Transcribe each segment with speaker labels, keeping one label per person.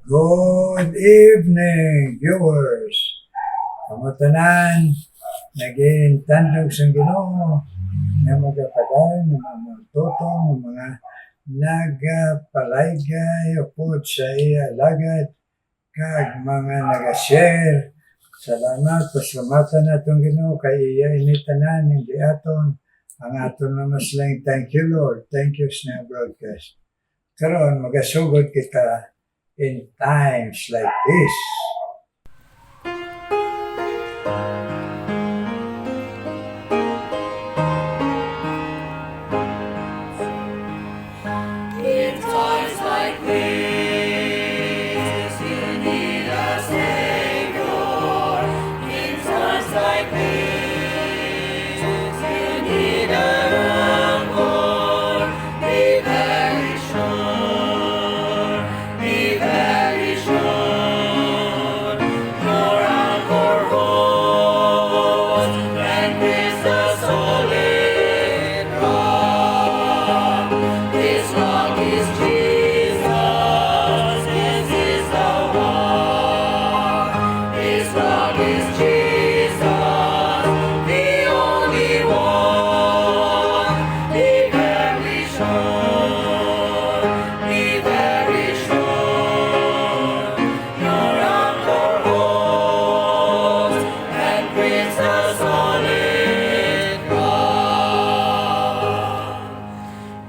Speaker 1: Good evening, viewers. Kamutanan, naging tandog sa Ginoo na magapaday ng mga tutong, mga nagapaligay upod sa iya lagad kag mga nagashare. Salamat, pasalamatan natong Ginoo kay iya initanan hindi aton ang aton na maslang thank you Lord. Thank you sa broadcast. Karon magasugod kita in times like this.
Speaker 2: In times like this, you need a Savior. In times like this, you need a anchor. Be very sure, be very sure. Your anchor holds and is a solid rock. This rock is Jesus, this is the one. This rock is Jesus, the only one. Be very sure, be very sure. Your anchor holds and grips a solid rock.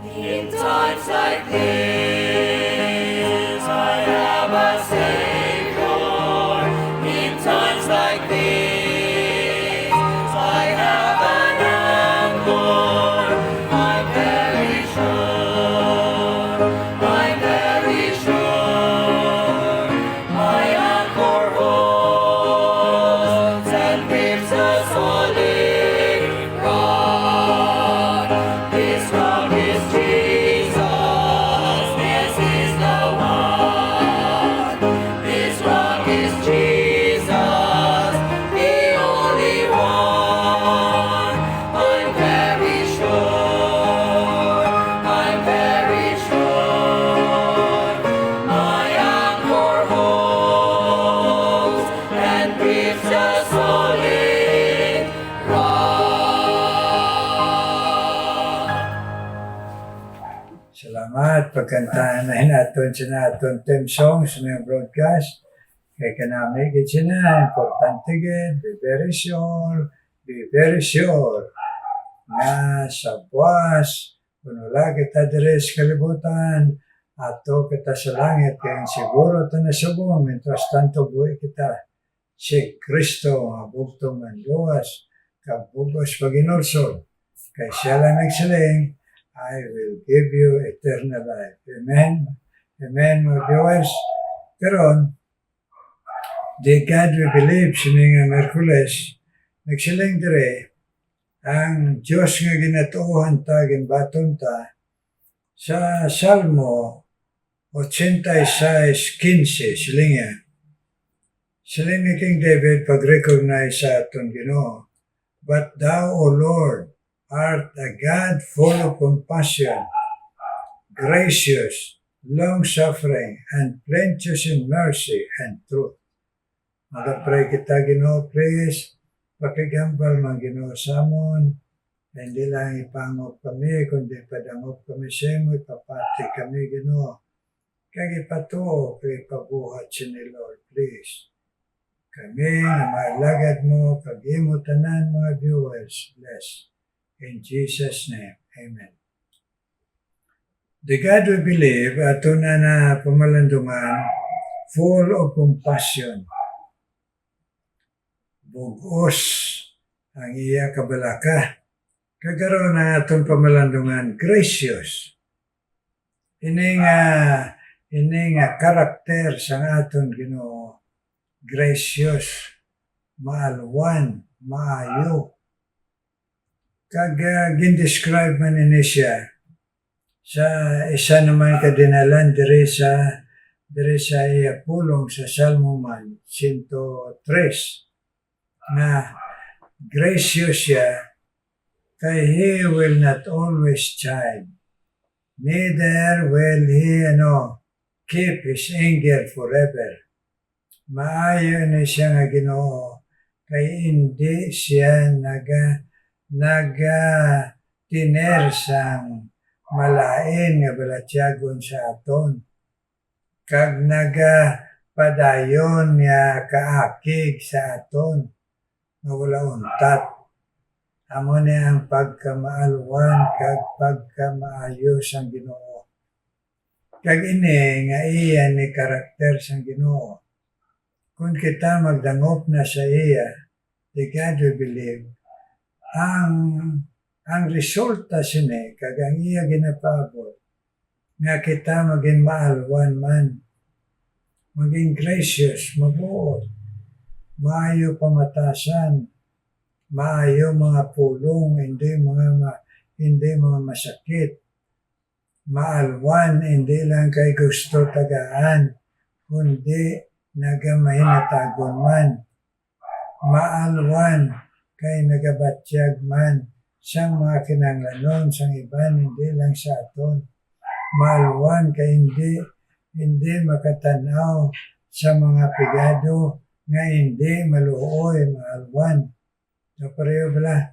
Speaker 2: In times like this, I have a Savior. In times like this, I have an anchor. I'm very sure, I'm very sure. My anchor holds and grips a solid rock. This rock is Jesus, this is the one. This rock is Jesus, the only one. I'm very sure, I'm very sure. My anchor holds and grips a solid rock.
Speaker 1: Salamat pagkantaan na naton sa naton theme song sa mga broadcast. Kay kanami gid sina importante gid, be very sure na sa buwas kung wala kita diri sa kalibutan ato kita sa langit kaya siguro ito nasubong mientras tanto buhay kita si Kristo nga bugtong ng luwas kag bugos paginulsod kay siya lang nagsiling I will give you eternal life. Amen? Amen, mga viewers. Karon, the God we believe, sininga Merkules, nagsiling dire, ang Diyos nga ginatuuhan ta, ginbaton ta, sa Salmo 86:15, silinga. Siling ni King David pag-recognize sa aton Ginoo. But thou, O Lord, art a God full of compassion, gracious, long-suffering, and plenteous in mercy and truth. Mag-pray kita, Ginoo, please. Pakigambal man Ginoo sa amon. Hindi lang ipangop kami, kundi padangop kami sa imo, ipapati kami, Ginoo. Kaya ipatuo, kaya pabuhat siya ni Lord, please. Kami na maalagad mo, kag-imo tanan mga viewers, bless. In Jesus' name, Amen. The God we believe, ato na pamalandungan, full of compassion. Bugos ang iya kabalaka. Kagaroon na atong pamalandungan, gracious. Ini nga karakter sa aton Ginoo, gracious, maalwan, maayo. Kag gindescribe man ini siya sa isa naman kadinalan diri sa iya pulong sa Salmo man 103 na gracious siya kay he will not always chide neither will he keep His anger forever. Maayo ni siya nga Ginoo, kay hindi siya tiner sang malain nga balatyagon sa aton. Kag padayon nga kaakig sa aton, nga wala untat. Amo ni ang pagkamaalwan kag pagkamaayos ang Ginoo. Kag ini nga iya ni karakter sang Ginoo. Kung kita magdangop na sa iya, di God we believe, ang resulta sini kag ang iya ginapabot nga kita maging maalwan man, maging gracious, mabuot, maayo pamatasan, maayo mga pulong, hindi mga masakit, maalwan, hindi lang kay gusto tagaan, kundi nagamay na tagon man, maalwan kay nagabatyag man, siyang mga kinanglanon sang iban, hindi lang sa aton, maalwan kay hindi makatanaw sa mga pigado nga hindi maluoy, maalwan. So pareho bala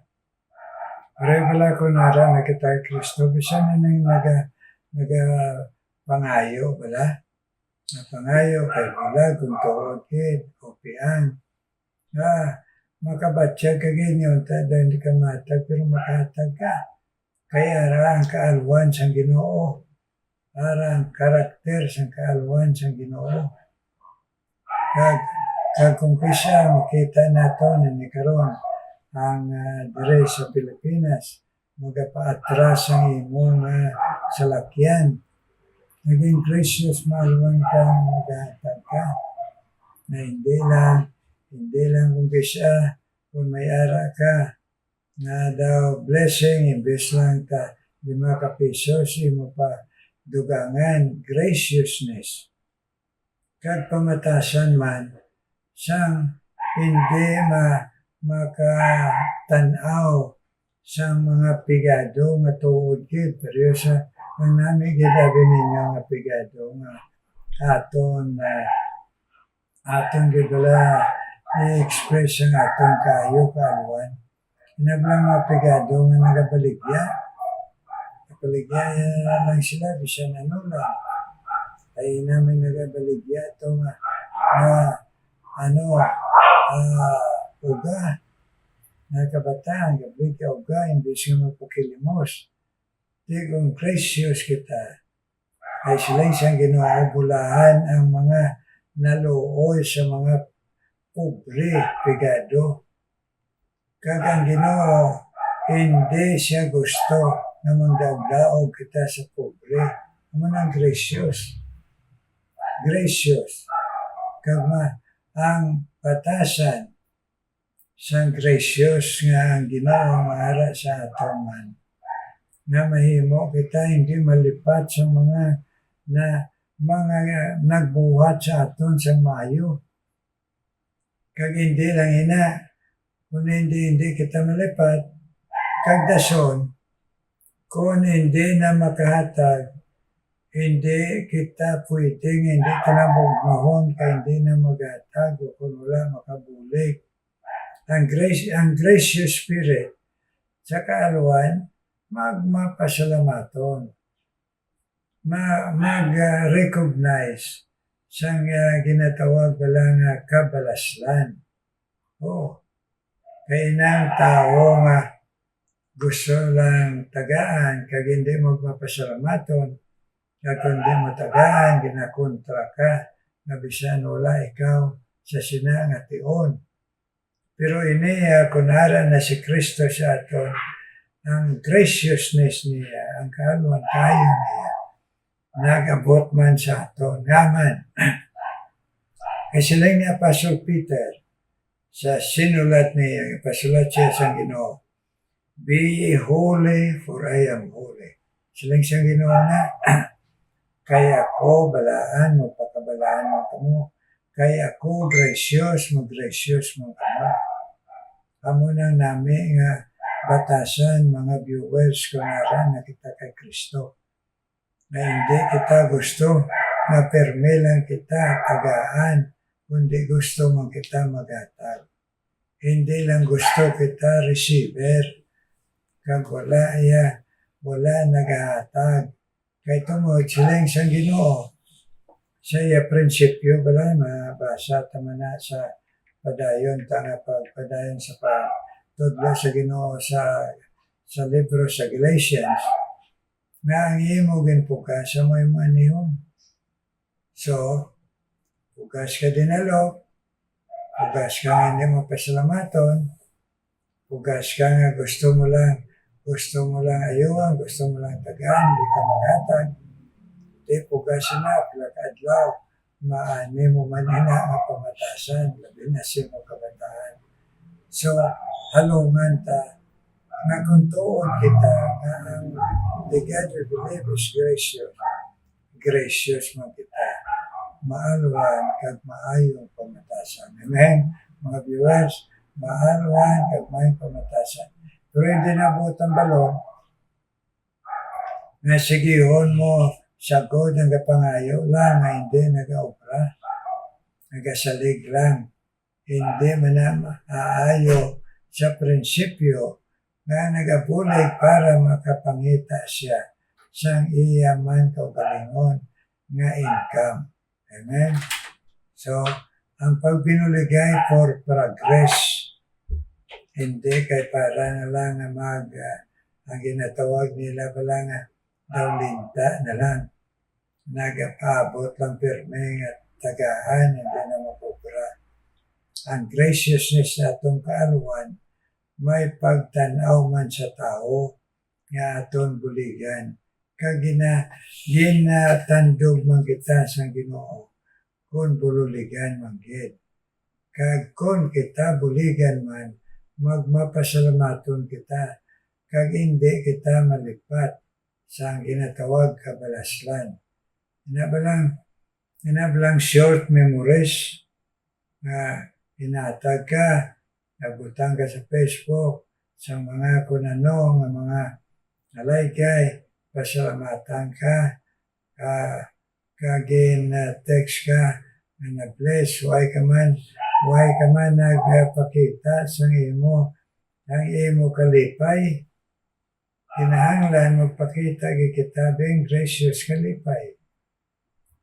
Speaker 1: kung nara na kita Kristo, bisan na nang pangayo bala. Pangayo kay bulag kung tuod kid, opian. Makabatyag ka ganyan, hindi ka matag, pero makatag ka. Kaya ara ang kaalwan sang Ginoo. Ara ang karakter sang kaalwan sang Ginoo. Kag kung kisa makita nato na ni karon ang dire sa Pilipinas, magapaatras ang imong salakyan. Naging gracious, maalwan ka, maghatag ka. Na hindi lang kung kisa, kung may ara ka, na daw blessing, imbes lang ka 5 pesos, imo pa dugangan, graciousness. Kag pamatasan man, siyang hindi makatanaw sa mga pigado nga tuod kid, pero sa ang nami gidabi ninyo nga pigado nga aton gibala i-express ang aton kayo kaalwan. Inablang mga pigado nga nagabaligya. Nagabaligya lang sila, bisan ano lang. Ay namin nagabaligya ito nga uga. Nakabataan, gabig ka uga, hindi siya magpakilimos. Di kung gracious kita, ay sila siyang ginuobulahan ang mga naluoy sa mga pobre, pigado. Kag ang Ginoo, hindi siya gusto na mangdaog-daog kita sa pobre. Amo nang gracious. Gracious. Kag ang batasan sang gracious nga ang Ginoo maara sa aton man. Na mahimo kita hindi malipat sa mga nagbuhat sa aton sa maayo. Kag hindi lang kung hindi kita malipat, kag dason, kung hindi na makahatag, hindi kita pwedeng, hindi ka na bugnohon, kaya hindi na maghatag, o kung wala makabulig. Ang gracious spirit, sa kaalwan, magmapasalamaton, mag-recognize sang ginatawag bala nga kabalaslan. Kaya ng tao nga gusto lang tagaan, kag hindi magmapasalamaton, kag hindi mo tagaan, ginakontra ka, na bisan wala ikaw sa sinangation. Pero kunara na si Kristo sa aton, ang graciousness niya, ang kaalwan tayo niya, nag-abot man sa aton. Ngaman, kasi lang ni Apostle Peter, sa sinulat niya, pasulat siya sa Ginoo, be ye holy, for I am holy. Silang siyang Ginoo na, kaya ako balaan mo, pakabalaan mo kamo, kaya ako gracious mo kamo. Amo nang nami nga batasan mga viewers kung nara na kita kay Kristo. Na hindi kita gusto nga perme lang kita tagaan, kundi gusto mo kita maghatag. Hindi lang gusto kita receiver, kag wala naghahatag. Kay tungod silang sa Ginoo. Sa iya prinsipyo bala mabasa tama na sa padayon tanga pagpadayon sa pagtudlo sa Ginoo sa libro sa Galatians nga ang imo ginpukas sa may manihon. So, pugas ka dinalo, pugas ka nga hindi mo pasalamaton, pugas ka nga gusto mo lang ayuan, gusto mo lang tagaan, hindi ka maghatag. Di pugas na, pilakadlaw, maani mo man ang pamatasan, labi na siya mo kabataan. So, halungan ta, nga kung tuon kita, nga ang the God we believe is gracious. Gracious mo kita. Maalwan kag maayong pamatasan. Amen? Mga viewers, maalwan kag maayong pamatasan. Pero hindi nabot ang balon, nga sigihon mo sagod ang kapangayo lang nga hindi nag-aobra, nagasalig lang, hindi man aayo sa prinsipyo nga nagabulig para makapangita siya sang iya man kaugalingon nga income. Amen? So, ang pagbinuligay for progress, hindi kay para na lang ang ginatawag nila pala nga daw linta na lang. Nagapabot lang pirme at tagaan, hindi na mapupura. Ang graciousness na itong kaaluan, may pagtanaw man sa tao nga aton buligan. Kag ginatandog man kita sa Ginoo kung bululigan man gid. Kag kung kita buligan man, magmapasalamaton kita. Kag hindi kita malipat sa ginatawag kabalaslan. Inabalang short memories nga inatag ka, nabutang ka sa Facebook, sa mga kunano, nga mga alaykay, pasalamatan ka, kagin text ka, nga na-bless, why ka man nagpakita sa ang imo kalipay, kinahanglan magpakita kita being gracious kalipay.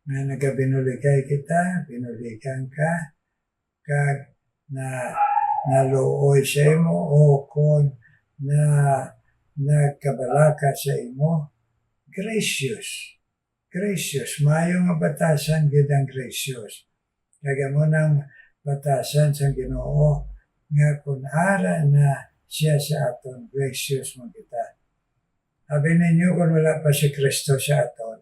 Speaker 1: Na nagabinuligay kita, binuligan ka, kag na naluoy sa imo o kung na nagkabalaka sa imo, gracious. Mayong nga batasan gid ang gracious. Kaya mo ng batasan sa Ginoo nga kung ara na siya sa aton, gracious mo kita. Sabi ninyo kung wala pa si Kristo sa aton,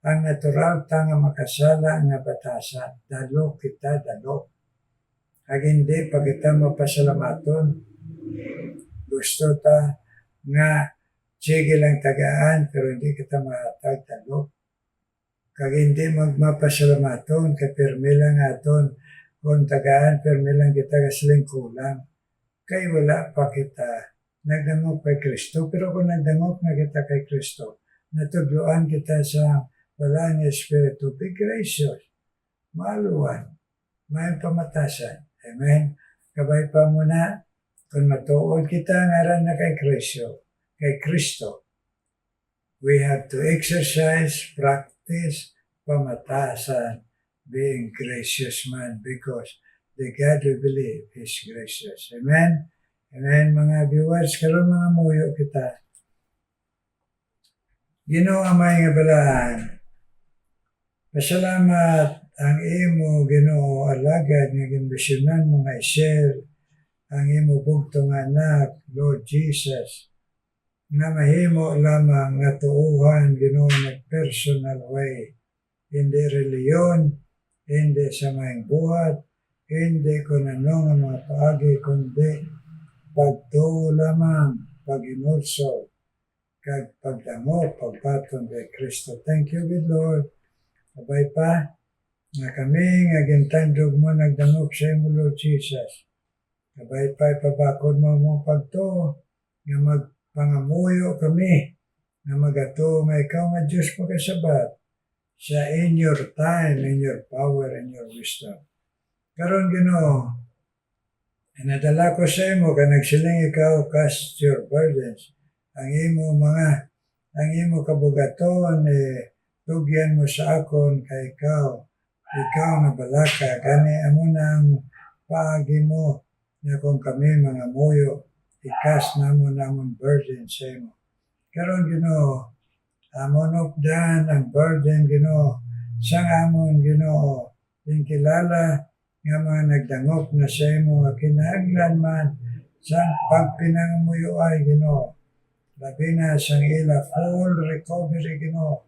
Speaker 1: ang natural ta nga makasala nga batasan, dalo kita. Hag hindi pa kita mapasalamaton. Gusto ta nga sige lang tagaan pero hindi kita mahatag dalo. Kag hindi magmapasalamaton kay pirmi lang aton kung tagaan pirmi lang kita kasling kulang. Kay wala pa kita nagdangop kay Kristo, pero kung nagdangop na kita kay Kristo, natudloan kita sa wala niya Espiritu, be gracious, maluwan, may pamatasan. Amen? Kabay pa muna, kung matuod kita ngaran na kay Kristo, we have to exercise, practice, pamatasan, being gracious man, because the God we believe is gracious. Amen? Amen, mga viewers, karon mga muyo kita. Ginoo amay nga balaan, pasalamat ang imo Ginoo alagad nga ginbisyonan mga i-share ang imo bugtong anak, Lord Jesus, na mahimo lamang nga tuuhan Ginoo na personal way, hindi reliyon, hindi sa maing buhat, hindi kung ano nga mga paagi, kundi pagtuo lamang, pag-inulso, kag pagdamo, pagpatong kay Kristo. Thank you, good Lord. Kabay pa, nga kami nga gintandog mo nagdangop sa imo, Lord Jesus. Kabay pa, ipabakod mo mong pagtuo, nga magpangamuyo kami, nga magato nga ikaw nga Diyos pagkasabat, sa in your time, in your power, and your wisdom. Karon Ginoo, inadala ko sa imo ka nagsiling ikaw cast your burdens. Ang imo kabugaton tugyan mo sa akon kay ikaw na balaka gani amo nang paagi mo na kung kami mga muyo ikas namon burden sa imo. Karon Ginoo, amon updan ang burden Ginoo sang amon Ginoo din kilala nga mga nagdangop na sa imo nga kinahanglan man sang pagpinangamuyo ay Ginoo. Labi na sang ila full recovery Ginoo.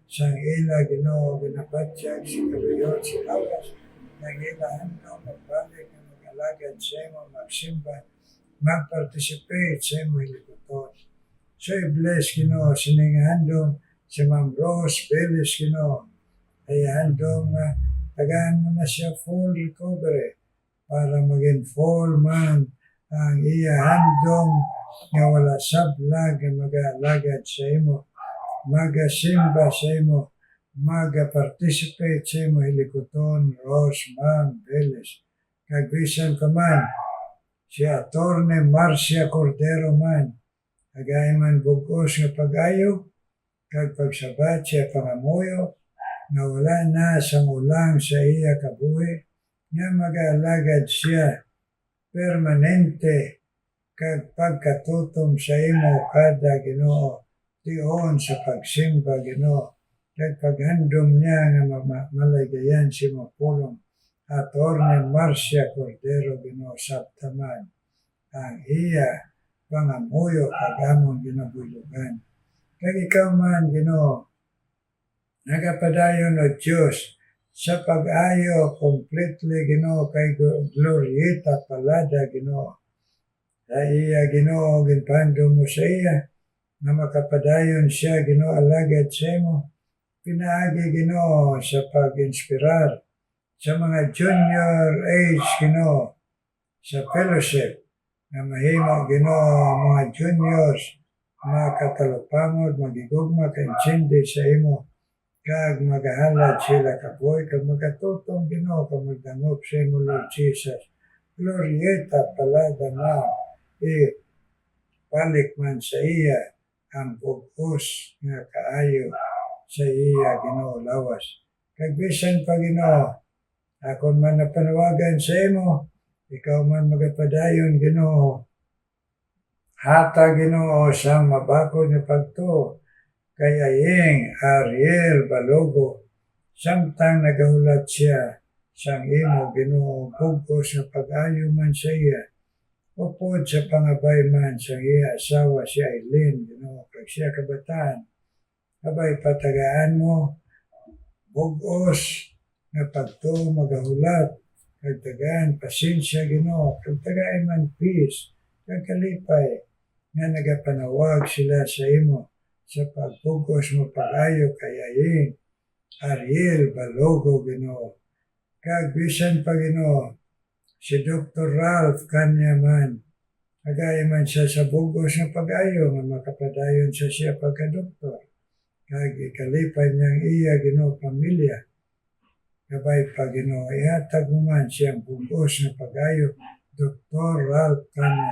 Speaker 1: Sang ila Ginoo ginabatyag si kaluyon si lawas. Nang ila handaw magbalik nga mag-alagad sa imo magsimba mag-participate sa imo hilikuton. So i-bless Ginoo sining handong si Ma'am Rose Bellis Ginoo. Ay handong tagaan mo na siya full recovery para maging full man ang iya handong nga wala sablag nga mag-alagad sa imo, magasimba sa imo, mag-participate sa imo hilikuton, Rose Ma'am Bellis. Kagbisan ka man, si Attorney Marcia Cordero man, agay man bugos nga pag-ayo, kag pagsabat siya pangamuyo, nga wala na sang ulang sa iya kabuhi, nga mag-alagad siya permanente kag pagkatutom sa imo kada Ginoo tion sa pagsimba Ginoo kag paghandom niya nga malagayan si mapulong Attorney Marcia Cordero Ginoo sabtaman ang iya pangamuyo kag amon ginabuyugan. Kag ikaw man Ginoo nagapadayon o Diyos sa pag-ayo completely Ginoo kay Glorieta Palada Ginoo. Sa iya Ginoo ginpando mo sa iya na makapadayon siya Ginoo alagad sa imo. Pinaagi Ginoo sa pag-inspirar sa mga junior age Ginoo sa fellowship na mahimo Ginoo mga juniors makatalupangod magigugma kaintsindi sa imo kag magahalad sila kaboy kag magatutong Ginoo kag magdangop sa imo Lord Jesus. Glorieta Palada na balik man sa iya ang bugos nga kaayo sa iya Ginoo lawas. Kag bisan pa Ginoo akon man napanawagan sa imo, ikaw man magapadayon Ginoo. Hata Ginoo sa mabakod nga pagtuo kay Ayeng Ariel Balogo samtang nagahulat siya sang imo Ginoo bugos nga pag-ayo man sa iya upod sa pangabay man sa iya asawa si Aileen Ginoo kag siya kabataan abay patagaan mo bugos nga pagtuo magahulat kag tagaan pasensya Ginoo kag tagaan man peace kag kalipay nga nagapanawag sila sa imo sa pagpugos mo pag-ayo kay Ayeng Ariel Balogo Ginoo. Kag bisan pa Ginoo si Dr. Ralph Kanyaman agay man siya sa bugos nga pag-ayo nga makapadayon siya pagka-doktor. Kag ikalipay niyang iya Ginoo pamilya. Gabay pa Ginoo ihatag mo man siyang bugos nga pag-ayo Dr. Ralph Kanya.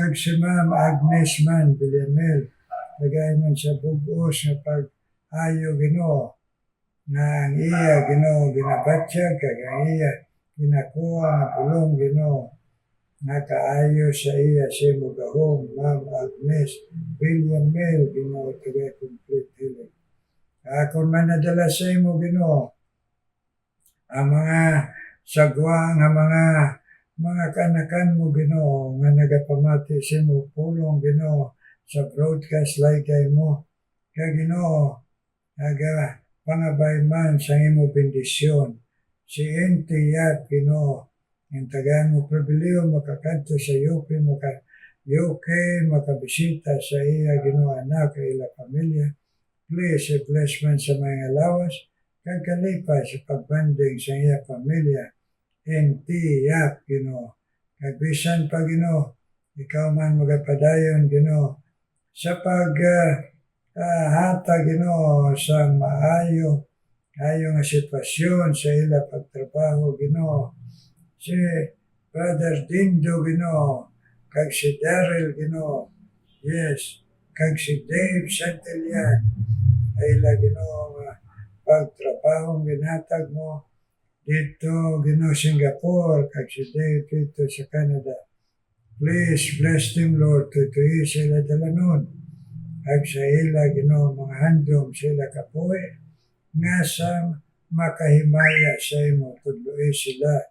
Speaker 1: Kag si Ma'am Agnes man Villamel agay man siya bugos nga pag-ayo Ginoo na ang iya Ginoo ginabatyag kag ang iya ginakuha nga pulong Ginoo nakaayo sa iya sa imo gahom Ma'am Agnes Villamel Ginoo tagay complete healing. Akon man nadala sa imo Ginoo ang mga sagwa nga mga kanakan mo Ginoo nga nagapamati sa imo pulong Ginoo sa broadcast ligay mo kag Ginoo aga pangabay man sa imo bendisyon si Ente Yap Ginoo ang tagaan mo pribiliyo makakadto sa UK makabisita sa iya Ginoo anak kag ila pamilya. Please bless man sa mga lawas kag kalipay sa pagbanding sa iya pamilya. Ente Yap Ginoo kag bisan pa Ginoo ikaw man magapadayon Ginoo sa hata Ginoo sa maayo ayo nga sitwasyon sa ila pagtrabaho, Ginoo. Si Brother Dindo, Ginoo, kag si Daryl, Ginoo. Yes, kag si Dave Santillan, ay ila, Ginoo, nga pagtrabaho ginhatag mo dito, Ginoo, Singapore, kag si Dave dito sa Canada. Please bless them, Lord, tutuyi sila dalanon. Kag sa ila, Ginoo, mga handom sila kapuhi, nga sa makahimaya sa imo, tudloy sila.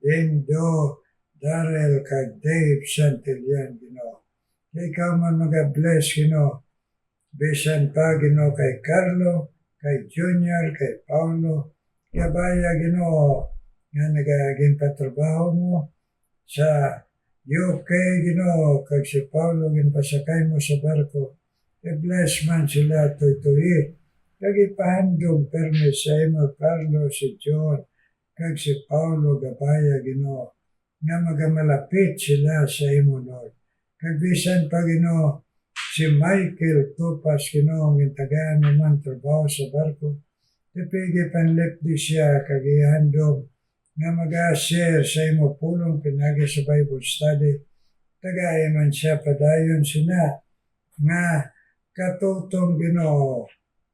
Speaker 1: Dindo, Daryl, kag Dave Santillan, Ginoo. Ikaw man mag-bless, Ginoo. Bisan pa, Ginoo, kay Carlo, kay Junior, kay Paulo, kabaya, Ginoo, nga nagaging patrabaho mo sa UK, Ginoo, kag si Paulo ginpasakay mo sa barko. I-bless man sila tutuyi. Kag ipahandog permi sa imo, Carlo, si John, kag si Paulo, gabaya, Ginoo, nga magamalapit sila sa imo, Lord. Kag bisan pa, Ginoo, si Michael Tupas, Ginoo, gintagaan naman trabaho sa barko. Tipigi panlipdi siya, kag ihandog nga mag-share sa imo pulong pinagi sa Bible study. Tagay man siya padayon sina nga katutong, Ginoo.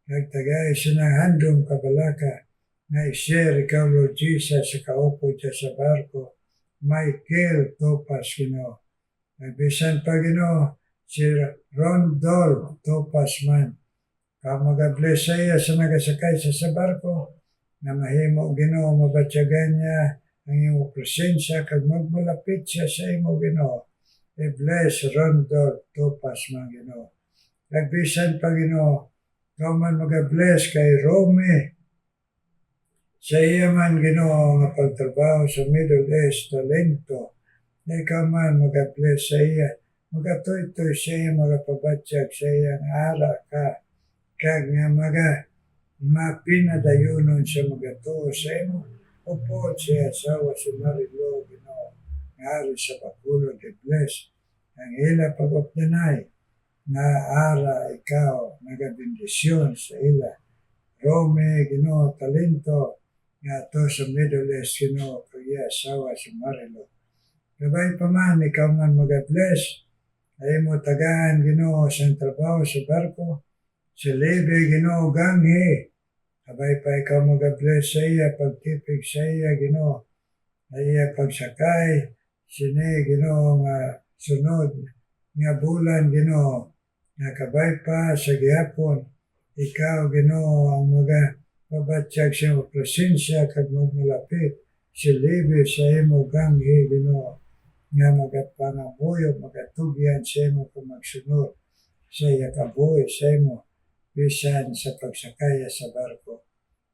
Speaker 1: Kag tagay sinang handom kabalaka nga i-share ikaw, Lord Jesus, sa kaupo dya sa barko. Michael Topas, Ginoo. Nagbisan pa, Ginoo, si Rondol Topas man. Mag-bless sa iya sa nagasakay sa barko na mahimo, Ginoo, mabatyagan niya ang iyong presensya kag magmalapit siya sa imo, Ginoo. I-bless Rondol Topas man, Ginoo. Nagbisan pa, Ginoo, ikaw man mag-bless kay Romy. Sa iya man, Ginoo, nga pagtrabaho sa Middle East, talento. Ikaw man mag-bless sa iya. Magatoy-toy sa iya, magapabatyag sa iya, nga ara ka. Kag nga mapinadayonon siya magatuo sa imo. Upo siya asawa si Marilo, Ginoo. Nga ari sa pagulog, i-bless. Ang ila pag-updanay. Nga ara ikaw, nagabindisyon sa ila. Rome, Ginoo, talento. Nga to sa Middle East, Ginoo, kaya asawa si Marilo. Gabay pa man, ikaw man mag-bless. Ay mo tagaan, Ginoo, sa trabaho sa barko. Si Lebe, Ginoo, ganghi. Gabay pa ikaw mag-bless sa iya, pagtipig sa iya, Ginoo. Ay iya pagsakay, sini, Ginoo, nga sunod, nga bulan, Ginoo. Nga kabay pa sa gihapon, ikaw, Ginoo, ang pabatyag sa imo presensya kag magmalapit si Lebe sa imo ganghi, Ginoo, nga magapangabuyo, magatugyan sa imo kung magsunod sa iya kabuhi sa imo bisan sa pagsakaya sa barko.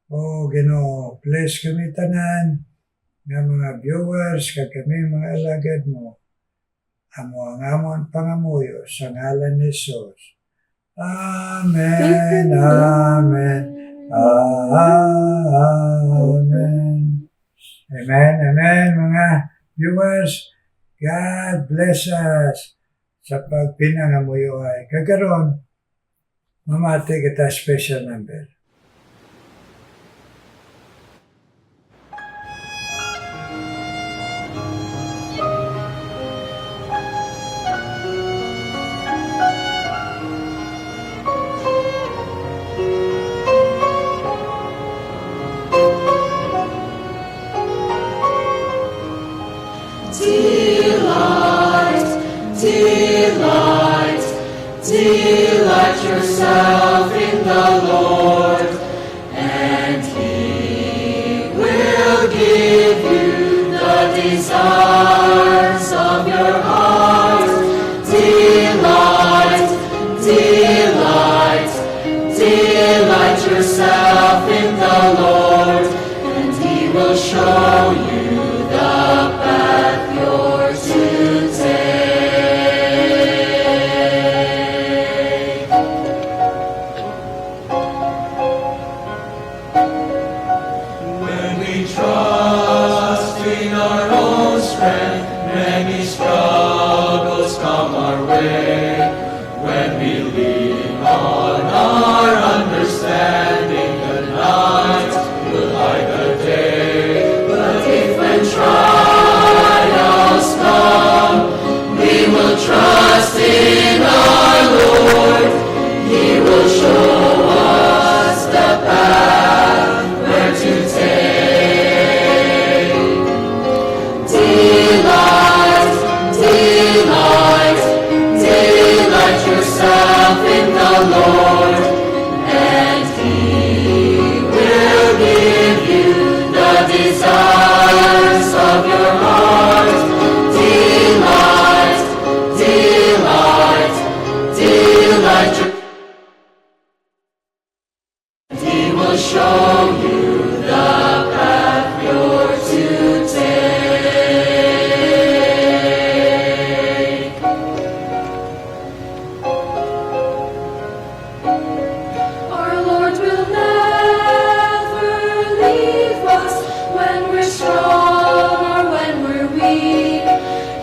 Speaker 1: O Ginoo, bless kami tanan nga mga viewers kag kami mga alagad mo. Amo ang amon pangamuyo sa ngalan ni Jesus. Amen, amen, amen. Amen, amen mga viewers. God bless us sa pagpinangamuyo ay kagaron. Mamati kita special number.
Speaker 2: Delight yourself in the Lord, and He will give you the desires of your heart. Delight yourself in the Lord, and He will show you the path you're to take. strong or when we're weak.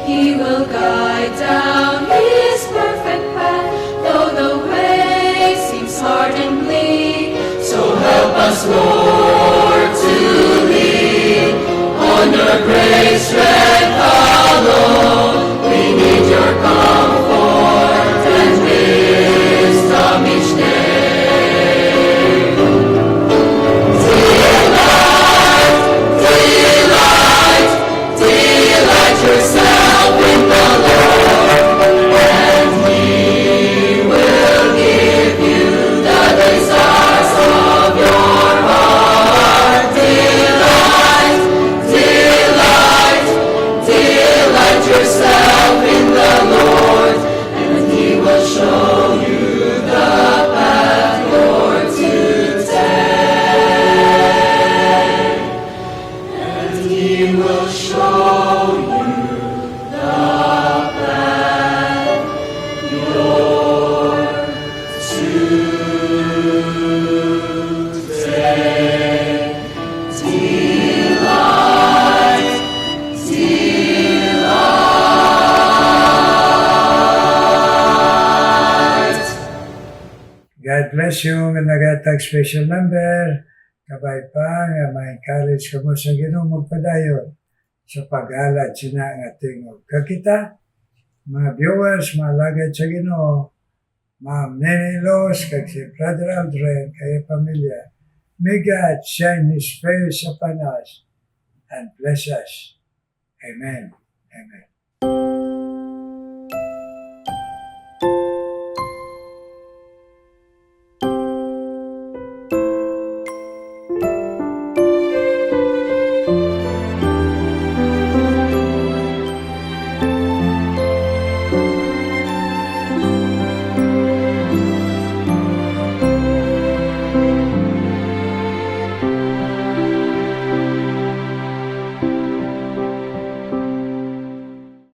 Speaker 2: He will guide down His perfect path, though the way seems hard and bleak. So help us, Lord, to lean on Your grace strength alone. We need Your comfort and wisdom each day. Delight yourself in the Lord, and He will give you the desires of your heart. Delight yourself in the Lord, and He will show you the path you're to take. And He will show you the path you're to take. Delight.
Speaker 1: God bless you nga nagatag special number. Kabay pa nga ma-encourage ka mo sa Ginoo magpadayon sa pag-alad sina nga tingog. Kakita, mga viewers, mga lagad sa Ginoo, Ma'am Nene Los, kag si Brother Aldrin, kaya pamilya, may God shine His face upon us and bless us. Amen. Amen.